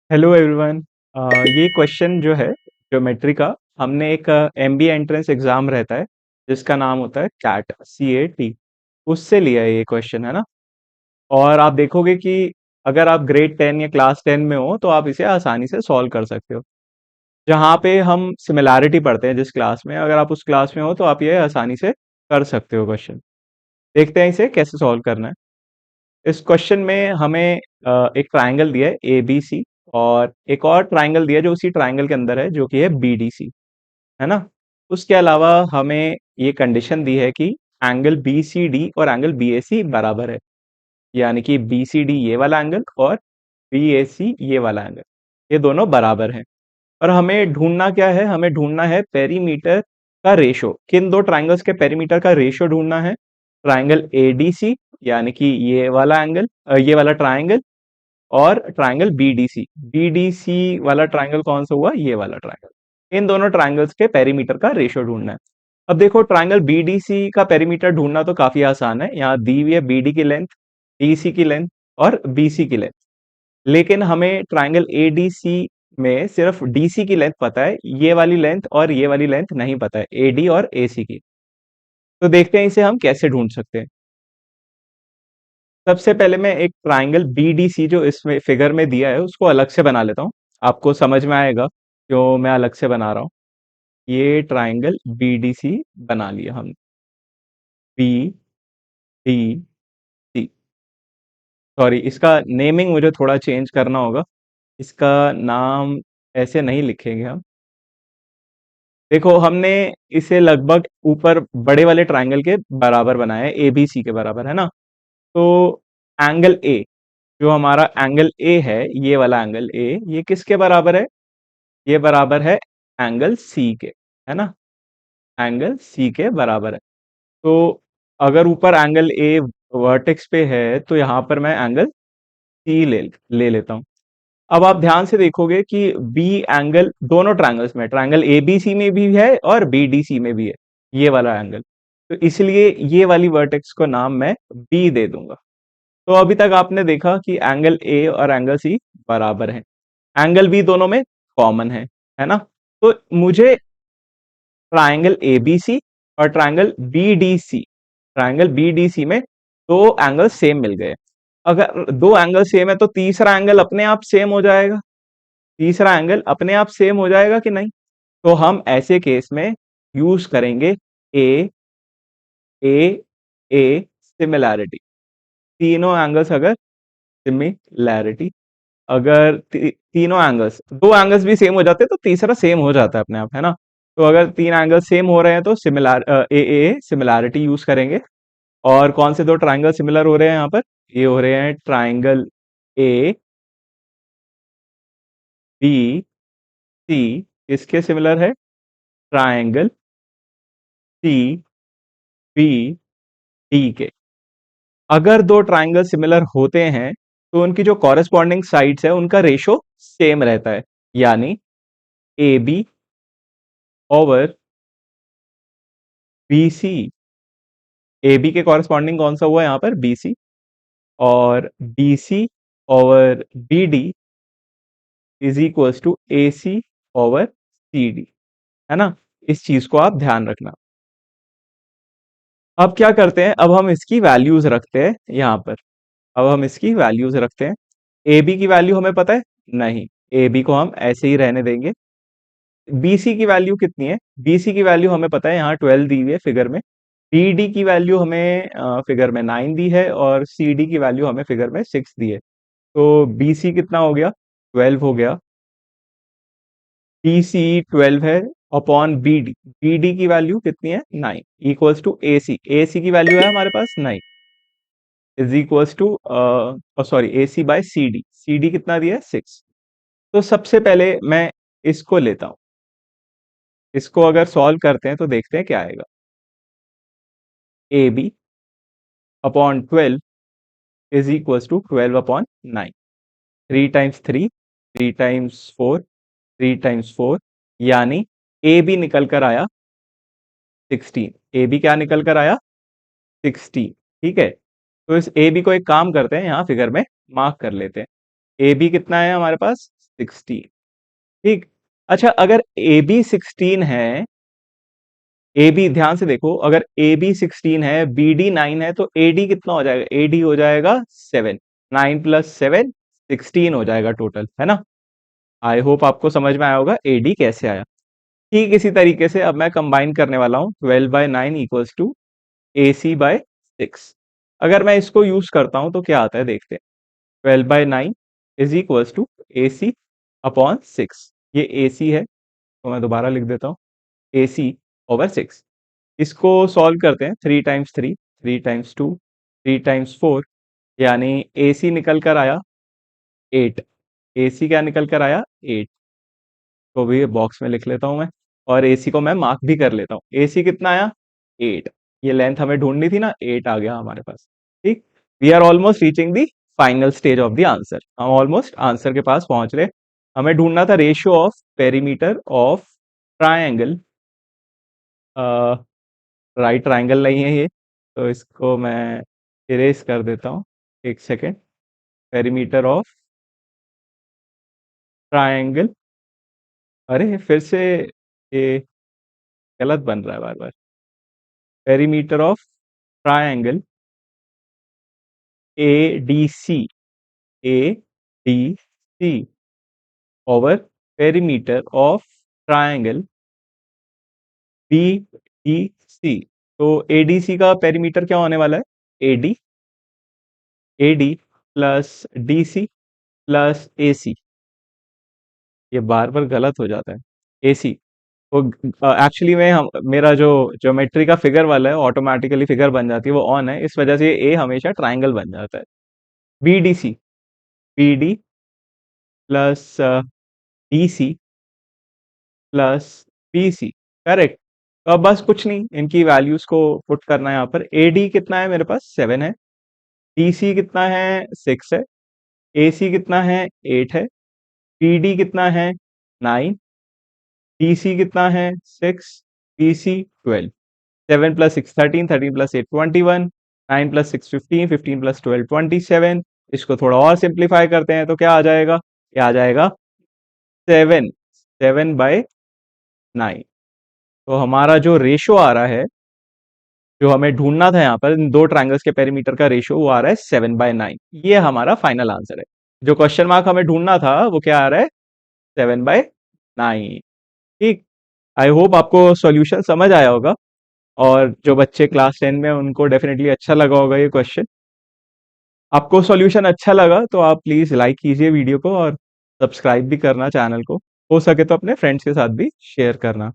Hello everyone. ये question जो है ज्योमेट्री का, हमने एक एमबीए एंट्रेंस एग्जाम रहता है जिसका नाम होता है कैट CAT। उससे लिया है ये क्वेश्चन, है ना। और आप देखोगे कि अगर आप ग्रेड 10 या क्लास 10 में हो तो आप इसे आसानी से सॉल्व कर सकते हो। जहाँ पे हम सिमिलैरिटी पढ़ते हैं जिस क्लास में, अगर आप उस क्लास में हो तो आप ये आसानी से कर सकते हो क्वेश्चन। देखते हैं इसे कैसे सॉल्व करना है। इस क्वेश्चन में हमें एक ट्रायंगल दिया है ABC, और एक और ट्रायंगल दिया है जो उसी ट्रायंगल के अंदर है, जो कि है BDC, है ना। उसके अलावा हमें ये कंडीशन दी है कि एंगल BCD और एंगल BAC बराबर है, यानी कि BCD ये वाला एंगल और BAC ये वाला एंगल, ये दोनों बराबर हैं। और हमें ढूंढना क्या है, हमें ढूंढना है पेरीमीटर का रेशो। किन दो ट्राइंगल्स के पेरीमीटर का रेशो ढूंढना है? ट्राइंगल ADC, यानी कि ये वाला एंगल, ये वाला ट्राइंगल, और ट्राइंगल BDC। BDC वाला ट्राइंगल कौन सा हुआ? ये वाला ट्राइंगल। इन दोनों ट्राइंगल्स के पेरीमीटर का रेशो ढूंढना है। अब देखो, ट्राइंगल BDC का पेरीमीटर ढूंढना तो काफी आसान है। यहाँ दी हुई है BD की लेंथ, DC की लेंथ और BC की लेंथ। लेकिन हमें ट्राइंगल ADC में सिर्फ DC की लेंथ पता है, ये वाली लेंथ और ये वाली लेंथ नहीं पता है, AD और AC की। तो देखते हैं इसे हम कैसे ढूंढ सकते हैं। सबसे पहले मैं एक ट्राइंगल BDC जो इसमें फिगर में दिया है उसको अलग से बना लेता हूँ। आपको समझ में आएगा क्यों मैं अलग से बना रहा हूँ। ये ट्राइंगल BDC बना लिया हमने। BDC, सॉरी, इसका नेमिंग मुझे थोड़ा चेंज करना होगा। इसका नाम ऐसे नहीं लिखेंगे हम। देखो, हमने इसे लगभग ऊपर बड़े वाले ट्रायंगल के बराबर बनाया है, ABC के बराबर, है ना। तो एंगल A, जो हमारा एंगल A है, ये वाला एंगल A, ये किसके बराबर है? ये बराबर है एंगल C के, है ना। एंगल C के बराबर है। तो अगर ऊपर एंगल A वर्टेक्स पे है तो यहाँ पर मैं एंगल C ले लेता हूँ। अब आप ध्यान से देखोगे कि बी एंगल दोनों ट्रायंगल्स में, ट्रायंगल ABC में भी है और BDC में भी है, ये वाला एंगल। तो इसलिए ये वाली वर्टेक्स को नाम मैं B दे दूंगा। तो अभी तक आपने देखा कि एंगल A और एंगल C बराबर हैं। एंगल B दोनों में कॉमन है ना। तो मुझे ट्रायंगल ABC और ट्रायंगल BDC में दो एंगल सेम मिल गए। अगर दो एंगल सेम है तो तीसरा एंगल अपने आप सेम हो जाएगा। तीसरा एंगल अपने आप सेम हो जाएगा कि नहीं? तो हम ऐसे केस में यूज करेंगे ए ए ए सिमिलैरिटी। तीनों एंगल्स अगर सिमिलैरिटी, अगर तीनों एंगल्स, दो एंगल्स भी सेम हो जाते हैं तो तीसरा सेम हो जाता है अपने आप, है ना। तो अगर तीन एंगल सेम हो रहे हैं तो सिमिलर ए सिमिलैरिटी यूज करेंगे। और कौन से दो ट्राइंगल सिमिलर हो रहे हैं यहाँ पर? ये हो रहे हैं ट्राइंगल ए बी सी। किसके सिमिलर है? ट्राइंगल सी बी डी के। अगर दो ट्राइंगल सिमिलर होते हैं तो उनकी जो कॉरेस्पॉन्डिंग साइड्स है उनका रेशो सेम रहता है, यानी A B over B C. A B के कॉरेस्पॉन्डिंग कौन सा हुआ यहाँ पर? B C. और B C over B D is equals to A C over C D, है ना। इस चीज को आप ध्यान रखना। अब क्या करते हैं, अब हम इसकी वैल्यूज रखते हैं यहाँ पर। अब हम इसकी वैल्यूज रखते हैं। ए बी की वैल्यू हमें पता है? नहीं। ए बी को हम ऐसे ही रहने देंगे। BC की वैल्यू कितनी है? BC की वैल्यू हमें पता है, यहाँ 12 दी हुई है फिगर में। BD की वैल्यू हमें फिगर में 9 दी है, और CD की वैल्यू हमें फिगर में 6 दी है। तो BC कितना हो गया? 12 हो गया। BC 12 है अपॉन BD। BD की वैल्यू कितनी है? 9 इक्वल्स टू AC। AC की वैल्यू है हमारे पास 9 is equals to, sorry, AC by CD। CD कितना दिया है? 6। तो सबसे पहले मैं इसको लेता हूं। इसको अगर सॉल्व करते हैं तो देखते हैं क्या आएगा। A B upon 12 is equals to 12 upon 9। 3 times 3, 3 times 4, 3 times 4, यानी ए बी निकल कर आया 16। ए बी क्या निकल कर आया? 16। ठीक है। तो इस ए बी को एक काम करते हैं, यहाँ फिगर में मार्क कर लेते हैं। ए बी कितना है हमारे पास? 16। ठीक। अच्छा, अगर ए बी 16 है, ए बी ध्यान से देखो, अगर ए बी 16 है, बी डी 9 है, तो ए डी कितना हो जाएगा? ए डी हो जाएगा 7। 9 प्लस 7 16 हो जाएगा टोटल, है ना? आई होप आपको समझ में आया होगा ए डी कैसे आया। ठीक इसी तरीके से अब मैं कंबाइन करने वाला हूँ 12/9 equals to A C by 6। अगर मैं इसको यूज करता हूं तो क्या आता है देखते हैं। 12/9 is equals to A C upon 6। ये ए सी है, तो मैं दोबारा लिख देता हूँ, ए सी ओवर 6। इसको सॉल्व करते हैं, 3 टाइम्स 3, 3 टाइम्स 2, 3 टाइम्स 4, यानी ए सी निकल कर आया 8। ए सी क्या निकल कर आया? 8। तो भी बॉक्स में लिख लेता हूं मैं, और ए सी को मैं मार्क भी कर लेता हूँ। ए सी कितना आया? 8। ये लेंथ हमें ढूंढनी थी ना, 8 आ गया हमारे पास। ठीक। We are almost reaching the final stage of the answer. हम ऑलमोस्ट आंसर के पास पहुंच रहे। हमें ढूंढना था ratio of perimeter of triangle. Right triangle नहीं है ये, तो इसको मैं इरेज कर देता हूँ। एक सेकेंड। Perimeter of triangle. अरे फिर से ये गलत बन रहा है बार बार। Perimeter of triangle A D C, A D C over perimeter of triangle B D C. तो एडीसी का पेरीमीटर क्या होने वाला है? AD, AD plus DC plus AC. ये बार बार गलत हो जाता है। एसी, तो एक्चुअली में हम, मेरा जो ज्योमेट्री का फिगर वाला है ऑटोमेटिकली फिगर बन जाती है, वो ऑन है, इस वजह से ए हमेशा ट्राइंगल बन जाता है। BDC, BD plus DC plus BC. Correct. तो अब बस कुछ नहीं, इनकी वैल्यूज को पुट करना है यहाँ पर। एडी कितना है मेरे पास? 7 है। डीसी कितना है? 6 है। एसी कितना है? 8 है। पीडी कितना है? 9। डीसी कितना है? 6। BC 12। 7 plus 6 13, 13 plus 8 21, 9 plus 6 15, 15 plus 12 27। इसको थोड़ा और सिंप्लीफाई करते हैं तो क्या आ जाएगा? क्या आ जाएगा? 7, 7/9। तो हमारा जो रेशो आ रहा है, जो हमें ढूंढना था यहाँ पर इन दो ट्राइंगल्स के पेरीमीटर का रेशियो, वो आ रहा है 7/9। ये हमारा फाइनल आंसर है। जो क्वेश्चन मार्क हमें ढूंढना था वो क्या आ रहा है? 7/9। ठीक। आई होप आपको सॉल्यूशन समझ आया होगा, और जो बच्चे क्लास 10 में उनको डेफिनेटली अच्छा लगा होगा ये क्वेश्चन। आपको सॉल्यूशन अच्छा लगा तो आप प्लीज लाइक कीजिए वीडियो को, और सब्सक्राइब भी करना चैनल को। हो सके तो अपने फ्रेंड्स के साथ भी शेयर करना।